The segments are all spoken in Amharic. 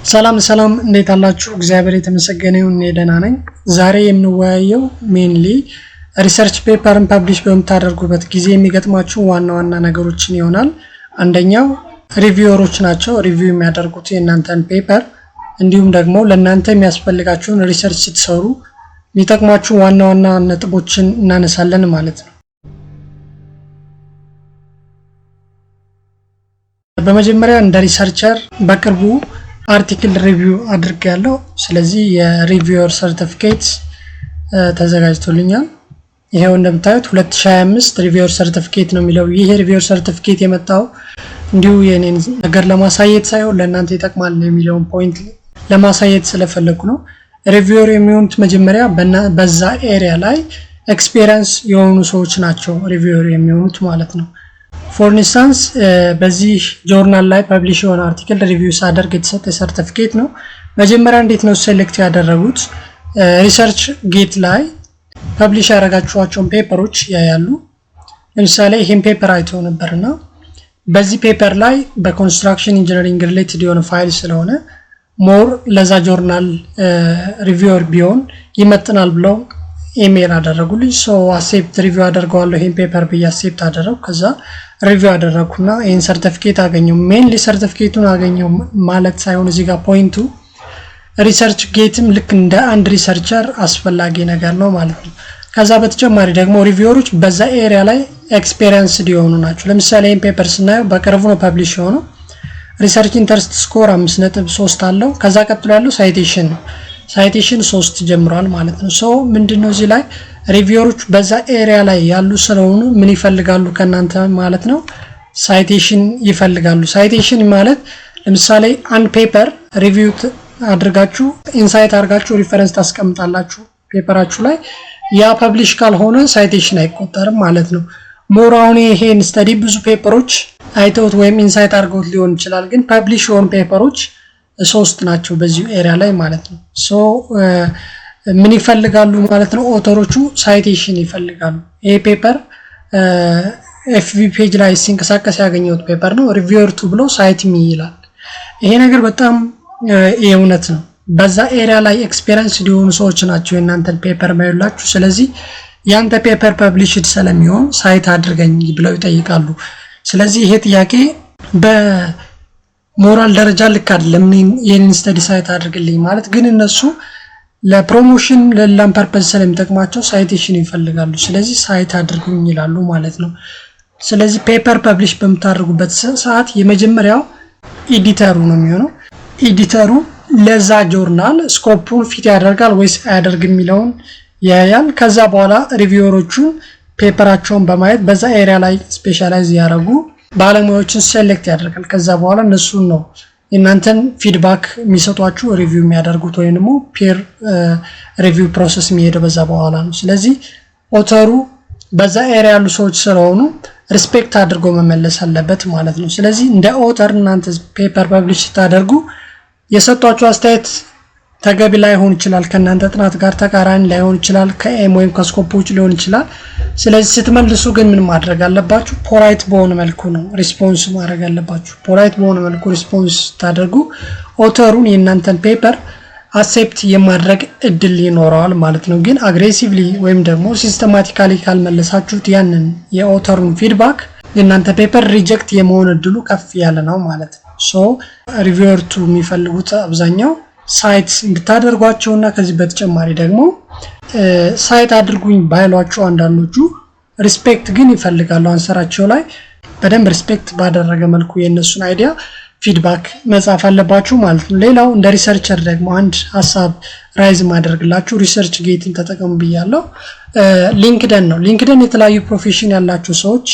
ሰላም እንዴት አላችሁ? እግዚአብሔር የተመሰገነ ይሁን። እኔ ደህና ነኝ። ዛሬ የምንወያየው ሜንሊ ሪሰርች ፔፐርን ፐብሊሽ በምታደርጉበት ጊዜ የሚገጥማችሁ ዋና ነገሮችን ይሆናል። አንደኛው ሪቪወሮች ናቸው። ሪቪው የሚያደርጉት የእናንተን ፔፐር እንዲሁም ደግሞ ለእናንተ የሚያስፈልጋችሁን ሪሰርች ስትሰሩ የሚጠቅማችሁ ዋና ነጥቦችን እናነሳለን ማለት ነው። በመጀመሪያ እንደ ሪሰርቸር በቅርቡ አርቲክል ሪቪው አድርጌያለሁ። ስለዚህ የሪቪወር ሰርቲፊኬት ተዘጋጅቶልኛል። ይሄው እንደምታዩት 2025 ሪቪወር ሰርቲፊኬት ነው የሚለው። ይሄ ሪቪወር ሰርቲፊኬት የመጣው እንዲሁ የኔን ነገር ለማሳየት ሳይሆን ለእናንተ ይጠቅማል የሚለውን ፖይንት ለማሳየት ስለፈለኩ ነው። ሪቪወር የሚሆኑት መጀመሪያ በዛ ኤሪያ ላይ ኤክስፒሪየንስ የሆኑ ሰዎች ናቸው ሪቪወር የሚሆኑት ማለት ነው። ፎር ኢንስታንስ በዚህ ጆርናል ላይ ፐብሊሽ የሆነ አርቲክል ሪቪው ሳደርግ የተሰጠ ሰርቲፊኬት ነው። መጀመሪያ እንዴት ነው ሴሌክት ያደረጉት? ሪሰርች ጌት ላይ ፐብሊሽ ያደረጋችኋቸውን ፔፐሮች ያያሉ። ለምሳሌ ይሄን ፔፐር አይተው ነበርና በዚህ ፔፐር ላይ በኮንስትራክሽን ኢንጂነሪንግ ሪሌትድ የሆነ ፋይል ስለሆነ ሞር ለዛ ጆርናል ሪቪወር ቢሆን ይመጥናል ብለው ኢሜል አደረጉልኝ። አክሴፕት ሪቪው አደርገዋለሁ ይሄን ፔፐር ብዬ አክሴፕት አደረኩ። ከዛ ሪቪው አደረኩና ይሄን ሰርቲፊኬት አገኘው። ሜንሊ ሰርቲፊኬቱን አገኘው ማለት ሳይሆን እዚህ ጋር ፖይንቱ ሪሰርች ጌትም ልክ እንደ አንድ ሪሰርቸር አስፈላጊ ነገር ነው ማለት ነው። ከዛ በተጨማሪ ደግሞ ሪቪወሮች በዛ ኤሪያ ላይ ኤክስፒሪየንስ ሊሆኑ ናቸው። ለምሳሌ ይሄን ፔፐር ስናየው በቅርቡ ነው ፐብሊሽ የሆነው። ሪሰርች ኢንተረስት ስኮር 5.3 አለው። ከዛ ቀጥሎ ያለው ሳይቴሽን ነው። ሳይቴሽን 3 ጀምሯል ማለት ነው። ምንድነው እዚህ ላይ ሪቪወሮች በዛ ኤሪያ ላይ ያሉ ስለሆኑ ምን ይፈልጋሉ ከናንተ ማለት ነው? ሳይቴሽን ይፈልጋሉ። ሳይቴሽን ማለት ለምሳሌ አንድ ፔፐር ሪቪው አድርጋችሁ ኢንሳይት አድርጋችሁ ሪፈረንስ ታስቀምጣላችሁ ፔፐራችሁ ላይ። ያ ፐብሊሽ ካልሆነ ሳይቴሽን አይቆጠርም ማለት ነው። ሞር አሁን ይሄን ስተዲ ብዙ ፔፐሮች አይተውት ወይም ኢንሳይት አድርገውት ሊሆን ይችላል፣ ግን ፐብሊሽ የሆኑ ፔፐሮች 3 ናቸው በዚህ ኤሪያ ላይ ማለት ነው። ምን ይፈልጋሉ ማለት ነው? ኦተሮቹ ሳይቴሽን ይፈልጋሉ። ይሄ ፔፐር ኤፍቢ ፔጅ ላይ ሲንቀሳቀስ ያገኘሁት ፔፐር ነው። ሪቪወር ቱ ብሎ ሳይት ሚ ይላል። ይሄ ነገር በጣም የእውነት ነው። በዛ ኤሪያ ላይ ኤክስፒሪየንስ ሊሆኑ ሰዎች ናቸው የእናንተን ፔፐር ማይላችሁ። ስለዚህ ያንተ ፔፐር ፐብሊሽድ ስለሚሆን ሳይት አድርገኝ ብለው ይጠይቃሉ። ስለዚህ ይሄ ጥያቄ በሞራል ደረጃ ልክ አይደለም። የኔን ስተዲ ሳይት አድርግልኝ ማለት ግን እነሱ ለፕሮሞሽን ለላም ፐርፐዝ ስለሚጠቅማቸው ሳይቴሽን ይፈልጋሉ። ስለዚህ ሳይት አድርጉኝ ይላሉ ማለት ነው። ስለዚህ ፔፐር ፐብሊሽ በምታደርጉበት ሰዓት የመጀመሪያው ኤዲተሩ ነው የሚሆነው። ኤዲተሩ ለዛ ጆርናል ስኮፑን ፊት ያደርጋል ወይስ አያደርግም የሚለውን ያያል። ከዛ በኋላ ሪቪወሮቹን ፔፐራቸውን በማየት በዛ ኤሪያ ላይ ስፔሻላይዝ ያደረጉ ባለሙያዎችን ሴሌክት ያደርጋል። ከዛ በኋላ እነሱን ነው እናንተን ፊድባክ የሚሰጧችሁ ሪቪው የሚያደርጉት ወይም ደግሞ ፒር ሪቪው ፕሮሰስ የሚሄደው በዛ በኋላ ነው። ስለዚህ ኦተሩ በዛ ኤሪያ ያሉ ሰዎች ስለሆኑ ሪስፔክት አድርጎ መመለስ አለበት ማለት ነው። ስለዚህ እንደ ኦተር እናንተ ፔፐር ፐብሊሽ ታደርጉ የሰጧችሁ አስተያየት ተገቢ ላይሆን ይችላል፣ ከእናንተ ጥናት ጋር ተቃራኒ ላይሆን ይችላል፣ ከኤም ወይም ከስኮፕ ውጭ ሊሆን ይችላል። ስለዚህ ስትመልሱ ግን ምን ማድረግ አለባችሁ? ፖላይት በሆነ መልኩ ነው ሪስፖንስ ማድረግ አለባችሁ። ፖላይት በሆነ መልኩ ሪስፖንስ ታደርጉ ኦተሩን የእናንተን ፔፐር አክሴፕት የማድረግ እድል ይኖረዋል ማለት ነው። ግን አግሬሲቭሊ ወይም ደግሞ ሲስተማቲካሊ ካልመለሳችሁት ያንን የኦተሩን ፊድባክ የእናንተ ፔፐር ሪጀክት የመሆን እድሉ ከፍ ያለ ነው ማለት ነው። ሪቪወር ቱ የሚፈልጉት አብዛኛው ሳይት እንድታደርጓቸውና ከዚህ በተጨማሪ ደግሞ ሳይት አድርጉኝ ባይሏቸው አንዳንዶቹ ሪስፔክት ግን ይፈልጋሉ። አንሰራቸው ላይ በደንብ ሪስፔክት ባደረገ መልኩ የነሱን አይዲያ ፊድባክ መጻፍ አለባችሁ ማለት ነው። ሌላው እንደ ሪሰርቸር ደግሞ አንድ ሀሳብ ራይዝ ማድረግላችሁ ሪሰርች ጌትን ተጠቀሙ ብያለሁ። ሊንክደን ነው። ሊንክደን የተለያዩ ፕሮፌሽን ያላቸው ሰዎች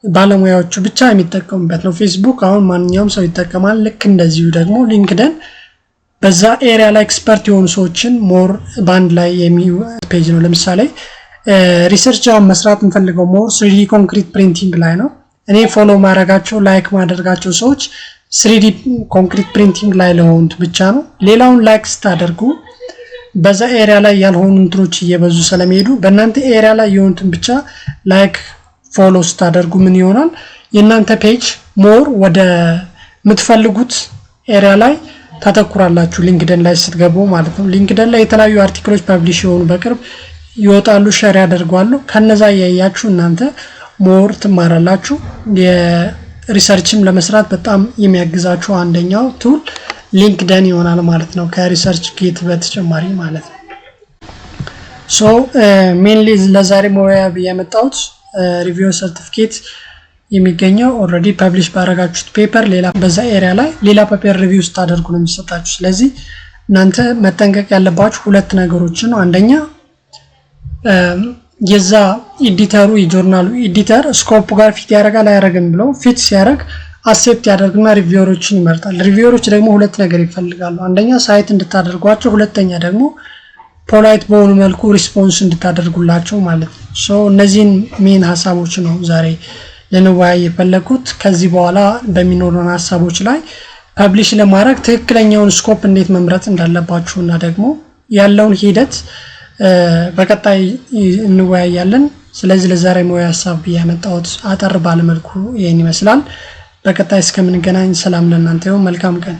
ባለሙያዎቹ ብቻ የሚጠቀሙበት ነው። ፌስቡክ አሁን ማንኛውም ሰው ይጠቀማል። ልክ እንደዚሁ ደግሞ ሊንክደን በዛ ኤሪያ ላይ ኤክስፐርት የሆኑ ሰዎችን ሞር ባንድ ላይ የሚውል ፔጅ ነው። ለምሳሌ ሪሰርች መስራት እንፈልገው ሞር 3D ኮንክሪት ፕሪንቲንግ ላይ ነው። እኔ ፎሎ ማድረጋቸው ላይክ ማድረጋቸው ሰዎች 3D ኮንክሪት ፕሪንቲንግ ላይ ለሆኑት ብቻ ነው። ሌላውን ላይክ ስታደርጉ በዛ ኤሪያ ላይ ያልሆኑ እንትሮች እየበዙ ስለሚሄዱ በእናንተ ኤሪያ ላይ የሆኑትን ብቻ ላይክ ፎሎ ስታደርጉ ምን ይሆናል? የእናንተ ፔጅ ሞር ወደ ምትፈልጉት ኤሪያ ላይ ታተኩራላችሁ ሊንክድን ላይ ስትገቡ ማለት ነው። ሊንክድን ላይ የተለያዩ አርቲክሎች ፐብሊሽ የሆኑ በቅርብ ይወጣሉ፣ ሼር ያደርጋሉ። ከነዛ ያያችሁ እናንተ ሞር ትማራላችሁ። የሪሰርችም ለመስራት በጣም የሚያግዛችሁ አንደኛው ቱል ሊንክድን ይሆናል ማለት ነው፣ ከሪሰርች ጌት በተጨማሪ ማለት ነው። ሶ ሜንሊ ለዛሬ ሞያ ያመጣሁት ሪቪው ሰርቲፊኬት የሚገኘው ኦልሬዲ ፐብሊሽ ባረጋችሁት ፔፐር ሌላ በዛ ኤሪያ ላይ ሌላ ፔፐር ሪቪው ስታደርጉ ነው የሚሰጣችሁ። ስለዚህ እናንተ መጠንቀቅ ያለባችሁ ሁለት ነገሮች ነው። አንደኛ የዛ ኤዲተሩ የጆርናሉ ኤዲተር ስኮፕ ጋር ፊት ያደርጋል አያደርግም ብለው ፊት ሲያደርግ አክሴፕት ያደርግና ሪቪወሮችን ይመርጣል። ሪቪወሮች ደግሞ ሁለት ነገር ይፈልጋሉ። አንደኛ ሳይት እንድታደርጓቸው፣ ሁለተኛ ደግሞ ፖላይት በሆነ መልኩ ሪስፖንስ እንድታደርጉላቸው ማለት ነው። ሶ እነዚህን ሜን ሀሳቦች ነው ዛሬ ለነዋይ የፈለኩት። ከዚህ በኋላ በሚኖሩን ሀሳቦች ላይ ፐብሊሽ ለማድረግ ትክክለኛውን ስኮፕ እንዴት መምረጥ እንዳለባችሁ እና ደግሞ ያለውን ሂደት በቀጣይ እንወያያለን። ስለዚህ ለዛሬ ሞያ ሀሳብ ያመጣሁት አጠር ባለ መልኩ ይሄን ይመስላል። በቀጣይ እስከምንገናኝ ሰላም ለእናንተ ይሁን። መልካም ቀን።